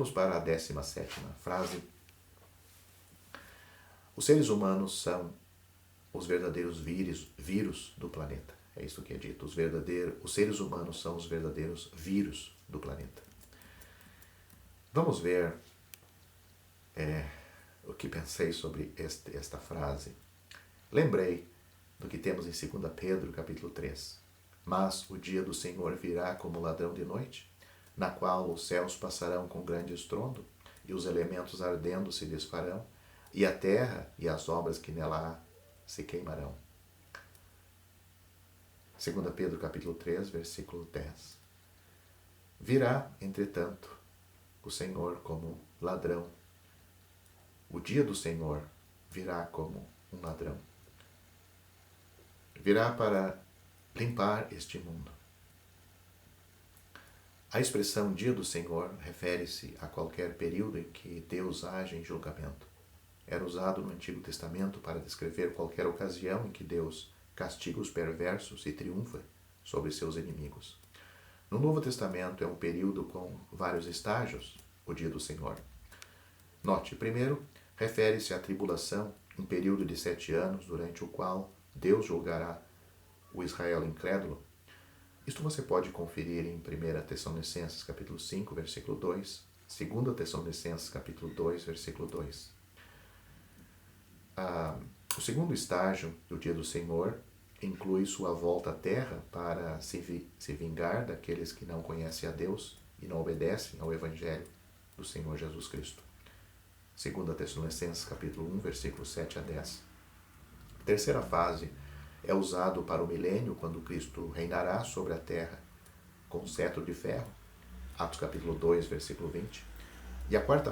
Vamos para a 17ª frase. Os seres humanos são os verdadeiros vírus do planeta. É isso que é dito. Os seres humanos são os verdadeiros vírus do planeta. Vamos ver o que pensei sobre esta frase. Lembrei do que temos em 2 Pedro, capítulo 3. Mas o dia do Senhor virá como ladrão de noite, na qual os céus passarão com grande estrondo, e os elementos ardendo se desfarão, e a terra e as obras que nela há se queimarão. 2 Pedro, capítulo 3, versículo 10. Virá, entretanto, o Senhor como ladrão. O dia do Senhor virá como um ladrão. Virá para limpar este mundo. A expressão dia do Senhor refere-se a qualquer período em que Deus age em julgamento. Era usado no Antigo Testamento para descrever qualquer ocasião em que Deus castiga os perversos e triunfa sobre seus inimigos. No Novo Testamento é um período com vários estágios, o dia do Senhor. Note, primeiro, refere-se à tribulação, um período de 7 anos durante o qual Deus julgará o Israel incrédulo. Isto você pode conferir em 1 Tessalonicenses capítulo 5, versículo 2, 2 Tessalonicenses capítulo 2, versículo 2. O segundo estágio do dia do Senhor inclui sua volta à terra para se vingar daqueles que não conhecem a Deus e não obedecem ao Evangelho do Senhor Jesus Cristo. 2 Tessalonicenses capítulo 1, versículos 7 a 10. A terceira fase é usado para o milênio, quando Cristo reinará sobre a terra com cetro de ferro. Atos capítulo 2, versículo 20. E a quarta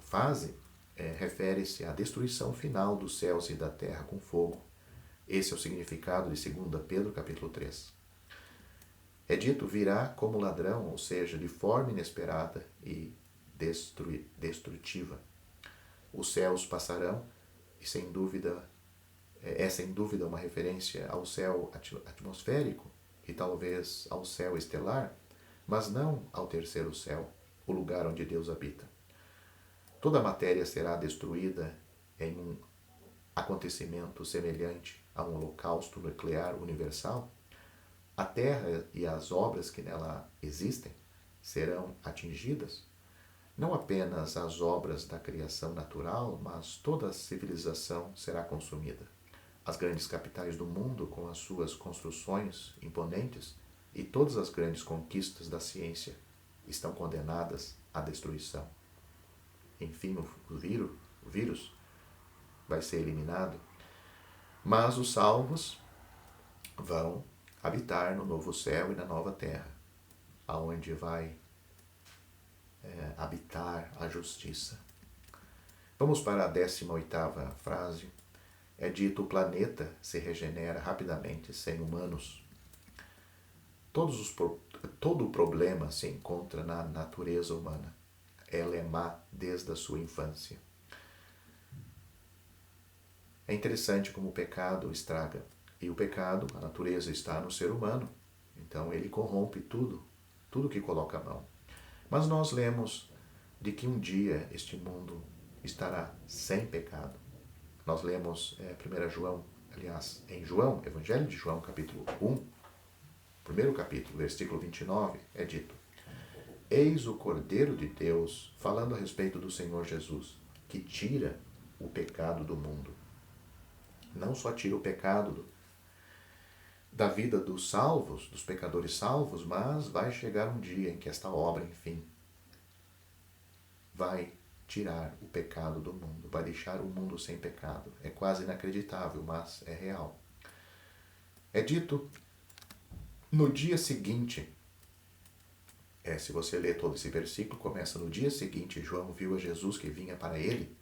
fase refere-se à destruição final dos céus e da terra com fogo. Esse é o significado de 2 Pedro capítulo 3. É dito virá como ladrão, ou seja, de forma inesperada e destrutiva. Os céus passarão e sem dúvida uma referência ao céu atmosférico e talvez ao céu estelar, mas não ao terceiro céu, o lugar onde Deus habita. Toda a matéria será destruída em um acontecimento semelhante a um holocausto nuclear universal. A terra e as obras que nela existem serão atingidas. Não apenas as obras da criação natural, mas toda a civilização será consumida. As grandes capitais do mundo, com as suas construções imponentes, e todas as grandes conquistas da ciência estão condenadas à destruição. Enfim, o vírus vai ser eliminado, mas os salvos vão habitar no novo céu e na nova terra, aonde vai habitar a justiça. Vamos para a 18ª frase. É dito: o planeta se regenera rapidamente sem humanos. Todo o problema se encontra na natureza humana. Ela é má desde a sua infância. É interessante como o pecado estraga. E o pecado, a natureza, está no ser humano. Então ele corrompe tudo que coloca a mão. Mas nós lemos de que um dia este mundo estará sem pecado. Nós lemos em João, Evangelho de João, capítulo 1, primeiro capítulo, versículo 29, é dito: Eis o Cordeiro de Deus, falando a respeito do Senhor Jesus, que tira o pecado do mundo. Não só tira o pecado da vida dos salvos, dos pecadores salvos, mas vai chegar um dia em que esta obra, enfim, vai tirar o pecado do mundo, vai deixar o mundo sem pecado. É quase inacreditável, mas é real. É dito no dia seguinte, se você ler todo esse versículo, começa no dia seguinte: João viu a Jesus que vinha para ele.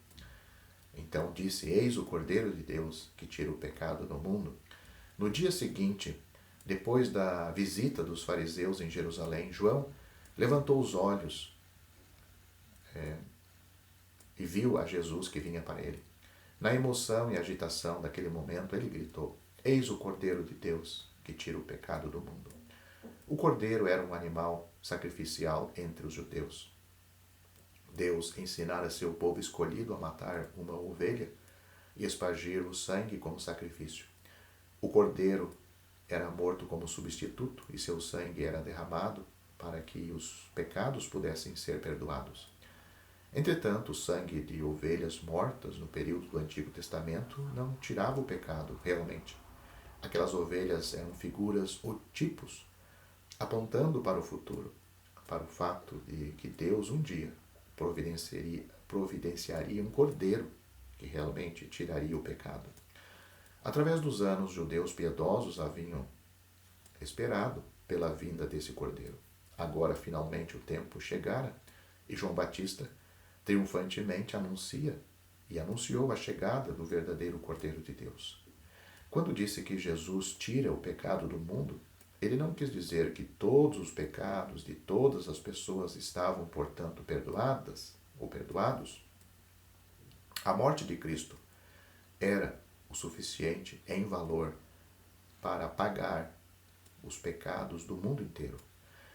Então disse: Eis o Cordeiro de Deus que tira o pecado do mundo. No dia seguinte, depois da visita dos fariseus em Jerusalém, João levantou os olhos e viu a Jesus que vinha para ele. Na emoção e agitação daquele momento, ele gritou: Eis o Cordeiro de Deus que tira o pecado do mundo. O cordeiro era um animal sacrificial entre os judeus. Deus ensinara seu povo escolhido a matar uma ovelha e espargir o sangue como sacrifício. O cordeiro era morto como substituto e seu sangue era derramado para que os pecados pudessem ser perdoados. Entretanto, o sangue de ovelhas mortas no período do Antigo Testamento não tirava o pecado realmente. Aquelas ovelhas eram figuras ou tipos, apontando para o futuro, para o fato de que Deus um dia providenciaria um cordeiro que realmente tiraria o pecado. Através dos anos, judeus piedosos haviam esperado pela vinda desse cordeiro. Agora, finalmente, o tempo chegara e João Batista triunfantemente anunciou a chegada do verdadeiro Cordeiro de Deus. Quando disse que Jesus tira o pecado do mundo, ele não quis dizer que todos os pecados de todas as pessoas estavam, portanto, perdoadas ou perdoados. A morte de Cristo era o suficiente em valor para pagar os pecados do mundo inteiro,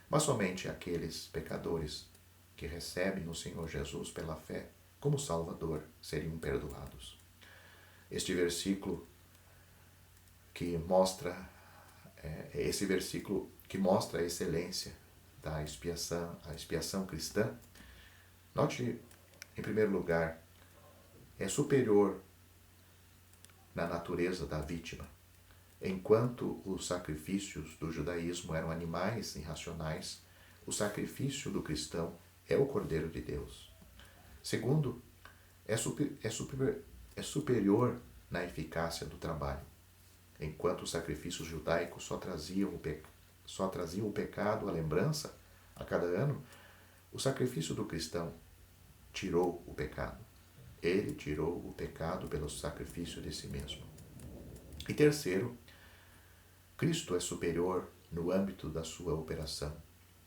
mas somente aqueles pecadores que recebem o Senhor Jesus pela fé como Salvador seriam perdoados. Este versículo que mostra a excelência da expiação cristã. Note, em primeiro lugar, é superior na natureza da vítima. Enquanto os sacrifícios do judaísmo eram animais irracionais, o sacrifício do cristão é o Cordeiro de Deus. Segundo, é superior na eficácia do trabalho. Enquanto os sacrifícios judaicos só traziam o pecado à lembrança a cada ano, o sacrifício do cristão tirou o pecado. Ele tirou o pecado pelo sacrifício de si mesmo. E terceiro, Cristo é superior no âmbito da sua operação.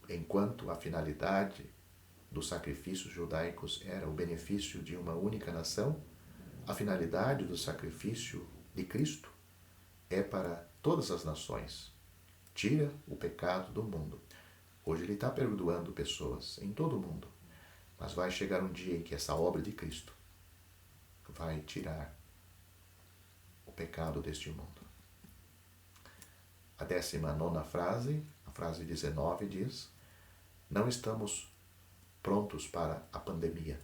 Enquanto a finalidade dos sacrifícios judaicos era o benefício de uma única nação, a finalidade do sacrifício de Cristo é para todas as nações. Tira o pecado do mundo. Hoje ele está perdoando pessoas em todo o mundo, mas vai chegar um dia em que essa obra de Cristo vai tirar o pecado deste mundo. A 19ª frase, a frase 19, diz: não estamos prontos para a pandemia.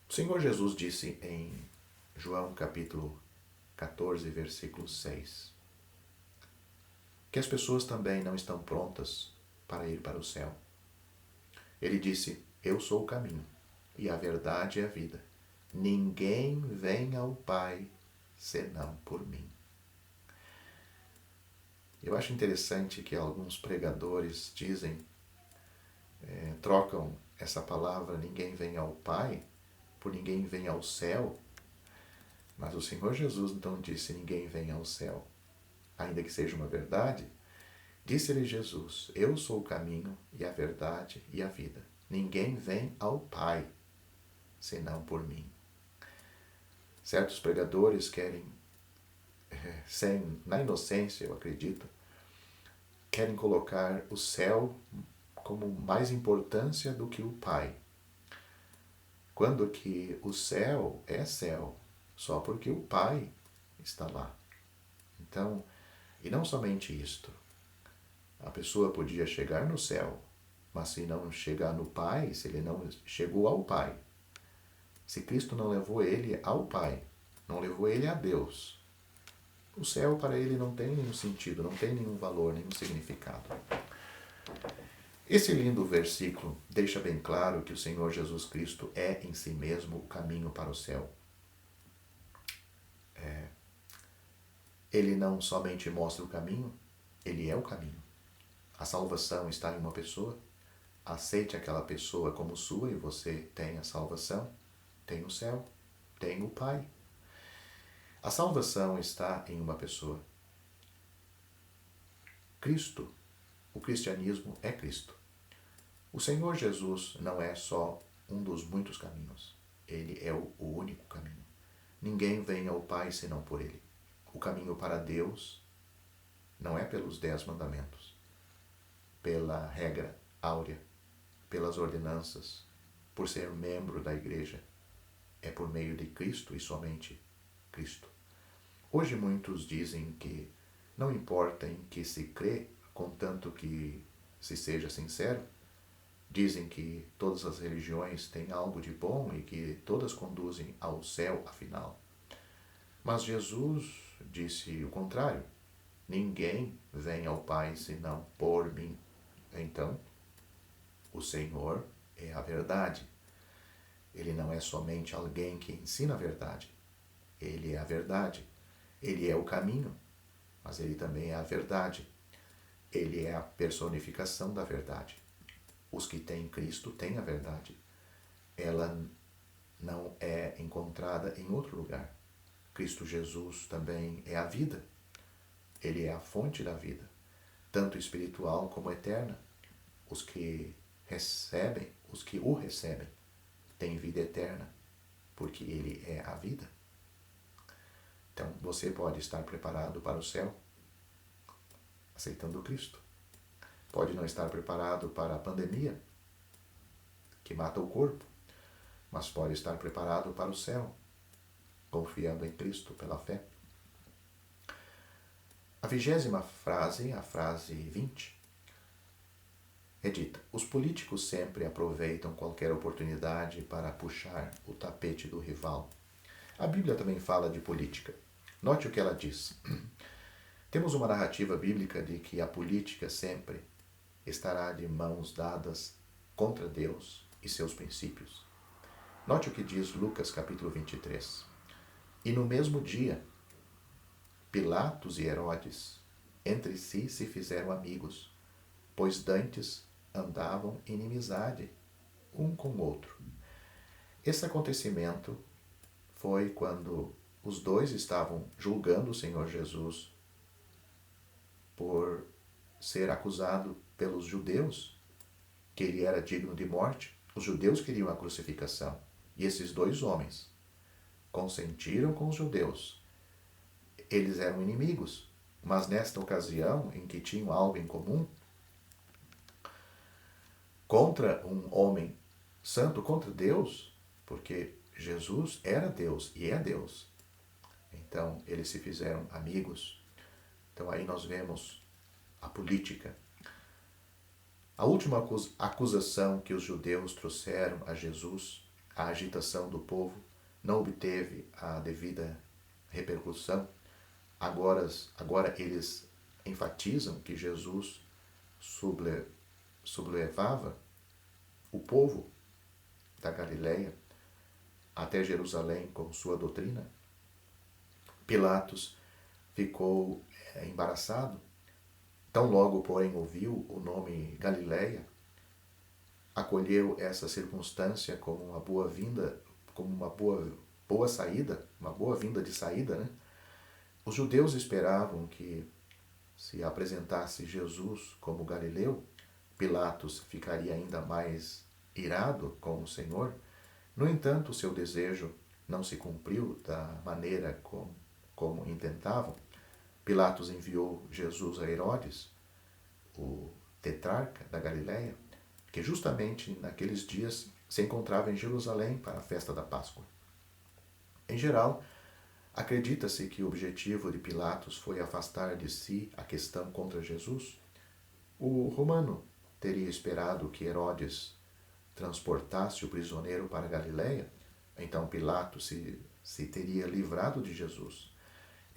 O Senhor Jesus disse em João capítulo 14, versículo 6, que as pessoas também não estão prontas para ir para o céu. Ele disse: eu sou o caminho, e a verdade e a vida. Ninguém vem ao Pai senão por mim. Eu acho interessante que alguns pregadores trocam essa palavra ninguém vem ao Pai por ninguém vem ao céu, mas o Senhor Jesus então disse ninguém vem ao céu, ainda que seja uma verdade. Disse-lhe Jesus: eu sou o caminho e a verdade e a vida. Ninguém vem ao Pai senão por mim. Certos pregadores querem, na inocência, eu acredito, querem colocar o céu como mais importância do que o Pai. Quando que o céu é céu, só porque o Pai está lá. Então, e não somente isto, a pessoa podia chegar no céu, mas se não chegar no Pai, se ele não chegou ao Pai, se Cristo não levou ele ao Pai, não levou ele a Deus, o céu para ele não tem nenhum sentido, não tem nenhum valor, nenhum significado. Esse lindo versículo deixa bem claro que o Senhor Jesus Cristo é em si mesmo o caminho para o céu. Ele não somente mostra o caminho, ele é o caminho. A salvação está em uma pessoa. Aceite aquela pessoa como sua e você tem a salvação, tem o céu, tem o Pai. A salvação está em uma pessoa. Cristo, o cristianismo é Cristo. O Senhor Jesus não é só um dos muitos caminhos. Ele é o único caminho. Ninguém vem ao Pai senão por Ele. O caminho para Deus não é pelos 10 mandamentos, pela regra áurea, pelas ordenanças, por ser membro da igreja. É por meio de Cristo e somente Cristo. Hoje muitos dizem que não importa em que se crê, contanto que se seja sincero. Dizem que todas as religiões têm algo de bom e que todas conduzem ao céu, afinal. Mas Jesus disse o contrário. Ninguém vem ao Pai senão por mim. Então, o Senhor é a verdade. Ele não é somente alguém que ensina a verdade. Ele é a verdade. Ele é o caminho, mas ele também é a verdade. Ele é a personificação da verdade. Os que têm Cristo têm a verdade. Ela não é encontrada em outro lugar. Cristo Jesus também é a vida. Ele é a fonte da vida, tanto espiritual como eterna. Os que o recebem, têm vida eterna, porque ele é a vida. Então, você pode estar preparado para o céu, aceitando Cristo. Pode não estar preparado para a pandemia, que mata o corpo, mas pode estar preparado para o céu, confiando em Cristo pela fé. A 20ª frase, a frase 20, é dita: os políticos sempre aproveitam qualquer oportunidade para puxar o tapete do rival. A Bíblia também fala de política. Note o que ela diz. Temos uma narrativa bíblica de que a política sempre estará de mãos dadas contra Deus e seus princípios. Note o que diz Lucas capítulo 23. E no mesmo dia, Pilatos e Herodes entre si se fizeram amigos, pois dantes andavam em inimizade um com o outro. Esse acontecimento foi quando os dois estavam julgando o Senhor Jesus por ser acusado pelos judeus que ele era digno de morte. Os judeus queriam a crucificação. E esses dois homens consentiram com os judeus. Eles eram inimigos, mas nesta ocasião em que tinham algo em comum, contra um homem santo, contra Deus, porque Jesus era Deus e é Deus. Então, eles se fizeram amigos. Então, aí nós vemos a política. A última acusação que os judeus trouxeram a Jesus, a agitação do povo, não obteve a devida repercussão. Agora eles enfatizam que Jesus sublevava o povo da Galileia até Jerusalém com sua doutrina. Pilatos ficou embaraçado. Tão logo, porém, ouviu o nome Galileia, acolheu essa circunstância como uma boa-vinda, como uma boa saída, uma boa-vinda de saída, né? Os judeus esperavam que, se apresentasse Jesus como Galileu, Pilatos ficaria ainda mais irado com o Senhor. No entanto, seu desejo não se cumpriu da maneira como intentavam. Pilatos enviou Jesus a Herodes, o tetrarca da Galileia, que justamente naqueles dias se encontrava em Jerusalém para a festa da Páscoa. Em geral, acredita-se que o objetivo de Pilatos foi afastar de si a questão contra Jesus. O romano teria esperado que Herodes transportasse o prisioneiro para a Galileia, então Pilatos se teria livrado de Jesus.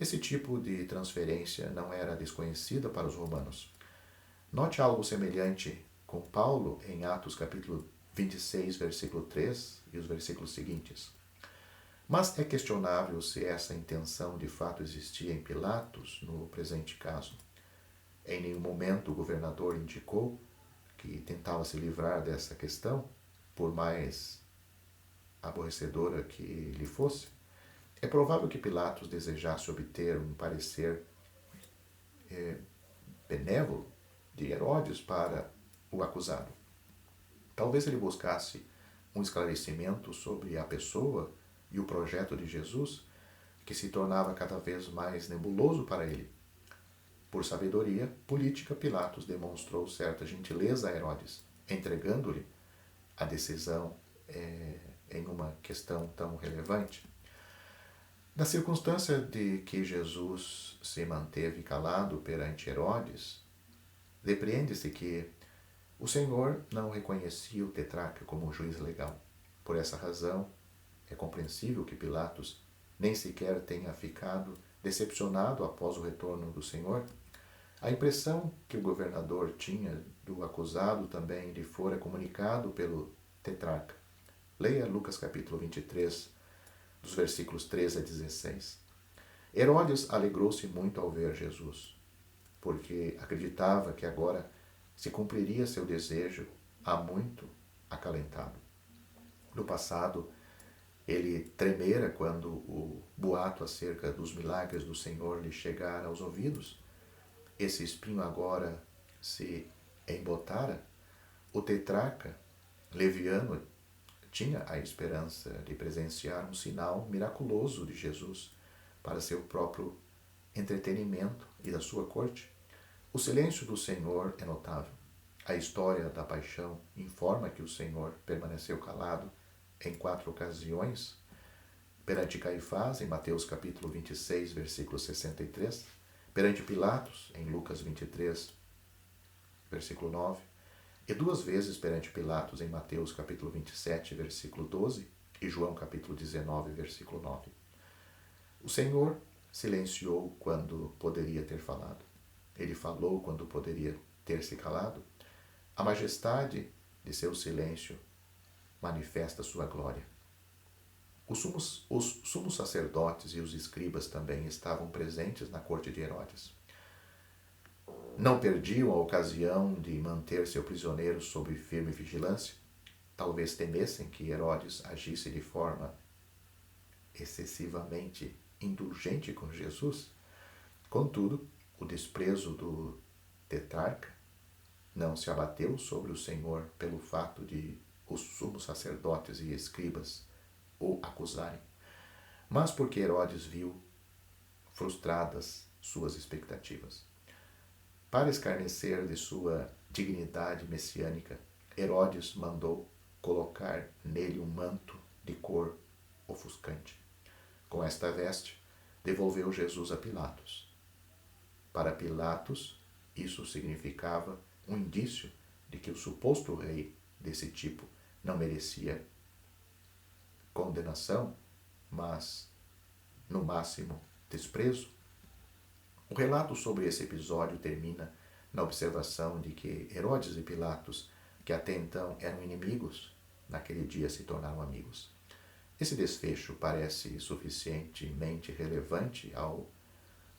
Esse tipo de transferência não era desconhecida para os romanos. Note algo semelhante com Paulo em Atos capítulo 26, versículo 3 e os versículos seguintes. Mas é questionável se essa intenção de fato existia em Pilatos no presente caso. Em nenhum momento o governador indicou que tentava se livrar dessa questão, por mais aborrecedora que lhe fosse. É provável que Pilatos desejasse obter um parecer benévolo de Herodes para o acusado. Talvez ele buscasse um esclarecimento sobre a pessoa e o projeto de Jesus, que se tornava cada vez mais nebuloso para ele. Por sabedoria política, Pilatos demonstrou certa gentileza a Herodes, entregando-lhe a decisão em uma questão tão relevante. Na circunstância de que Jesus se manteve calado perante Herodes, depreende-se que o Senhor não reconhecia o tetrarca como um juiz legal. Por essa razão, é compreensível que Pilatos nem sequer tenha ficado decepcionado após o retorno do Senhor. A impressão que o governador tinha do acusado também lhe fora comunicado pelo tetrarca. Leia Lucas capítulo 23, dos versículos 13 a 16. Herodes alegrou-se muito ao ver Jesus, porque acreditava que agora se cumpriria seu desejo há muito acalentado. No passado, ele tremera quando o boato acerca dos milagres do Senhor lhe chegara aos ouvidos. Esse espinho agora se embotara. O tetrarca leviano tinha a esperança de presenciar um sinal miraculoso de Jesus para seu próprio entretenimento e da sua corte. O silêncio do Senhor é notável. A história da paixão informa que o Senhor permaneceu calado em 4 ocasiões, perante Caifás, em Mateus capítulo 26, versículo 63, perante Pilatos, em Lucas 23, versículo 9, e 2 vezes perante Pilatos, em Mateus capítulo 27, versículo 12, e João capítulo 19, versículo 9. O Senhor silenciou quando poderia ter falado. Ele falou quando poderia ter se calado. A majestade de seu silêncio manifesta sua glória. Os sumos sacerdotes e os escribas também estavam presentes na corte de Herodes. Não perdiam a ocasião de manter seu prisioneiro sob firme vigilância. Talvez temessem que Herodes agisse de forma excessivamente indulgente com Jesus. Contudo, o desprezo do tetrarca não se abateu sobre o Senhor pelo fato de os sumos sacerdotes e escribas o acusarem, mas porque Herodes viu frustradas suas expectativas. Para escarnecer de sua dignidade messiânica, Herodes mandou colocar nele um manto de cor ofuscante. Com esta veste, devolveu Jesus a Pilatos. Para Pilatos, isso significava um indício de que o suposto rei desse tipo não merecia condenação, mas, no máximo, desprezo. O relato sobre esse episódio termina na observação de que Herodes e Pilatos, que até então eram inimigos, naquele dia se tornaram amigos. Esse desfecho parece suficientemente relevante ao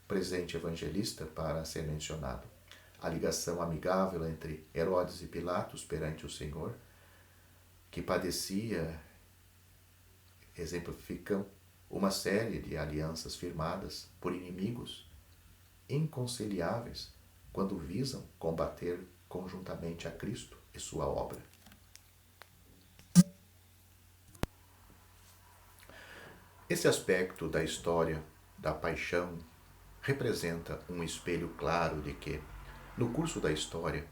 presente evangelista para ser mencionado. A ligação amigável entre Herodes e Pilatos perante o Senhor, que padecia, exemplificam uma série de alianças firmadas por inimigos inconciliáveis quando visam combater conjuntamente a Cristo e sua obra. Esse aspecto da história da paixão representa um espelho claro de que, no curso da história,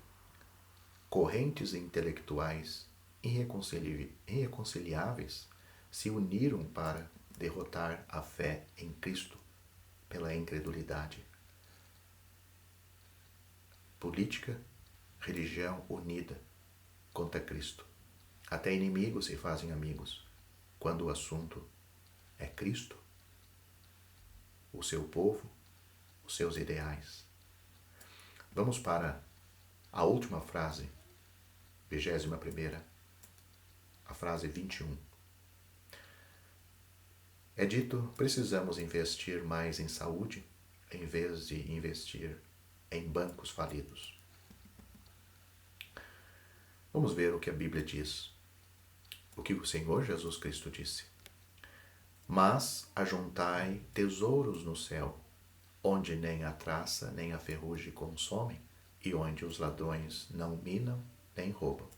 correntes intelectuais irreconciliáveis se uniram para derrotar a fé em Cristo pela incredulidade. Política, religião unida contra Cristo. Até inimigos se fazem amigos quando o assunto é Cristo, o seu povo, os seus ideais. Vamos para a última frase, 21ª, a frase 21. É dito, precisamos investir mais em saúde em vez de investir em bancos falidos. Vamos ver o que a Bíblia diz. O que o Senhor Jesus Cristo disse. Mas ajuntai tesouros no céu, onde nem a traça nem a ferrugem consomem, e onde os ladrões não minam nem roubam.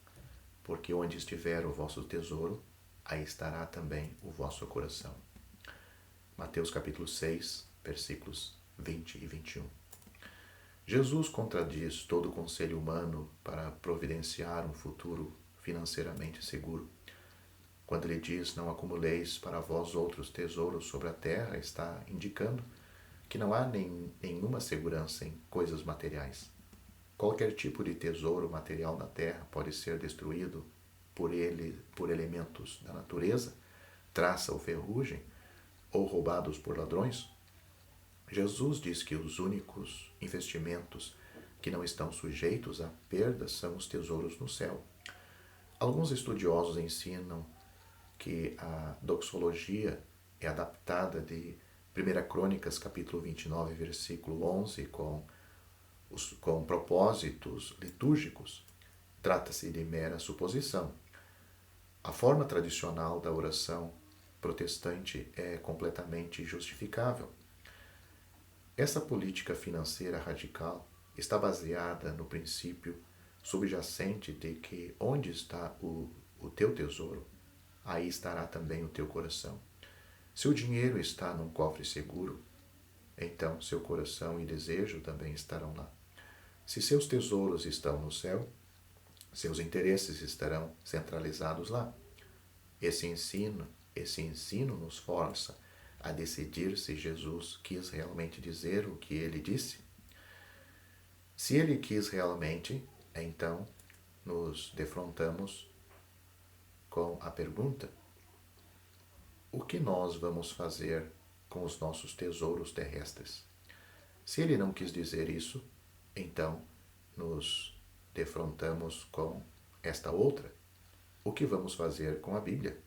Porque onde estiver o vosso tesouro, aí estará também o vosso coração. Mateus capítulo 6, versículos 20 e 21. Jesus contradiz todo o conselho humano para providenciar um futuro financeiramente seguro. Quando ele diz, não acumuleis para vós outros tesouros sobre a terra, está indicando que não há nenhuma segurança em coisas materiais. Qualquer tipo de tesouro material na terra pode ser destruído por elementos da natureza, traça ou ferrugem, ou roubados por ladrões. Jesus diz que os únicos investimentos que não estão sujeitos a perda são os tesouros no céu. Alguns estudiosos ensinam que a doxologia é adaptada de 1 Crônicas, capítulo 29, versículo 11, com propósitos litúrgicos. Trata-se de mera suposição. A forma tradicional da oração protestante é completamente justificável. Essa política financeira radical está baseada no princípio subjacente de que onde está o teu tesouro, aí estará também o teu coração. Se o dinheiro está num cofre seguro, então seu coração e desejo também estarão lá. Se seus tesouros estão no céu, seus interesses estarão centralizados lá. Esse ensino nos força a decidir se Jesus quis realmente dizer o que ele disse. Se ele quis realmente, então nos defrontamos com a pergunta: o que nós vamos fazer com os nossos tesouros terrestres? Se ele não quis dizer isso, então nos defrontamos com esta outra: o que vamos fazer com a Bíblia?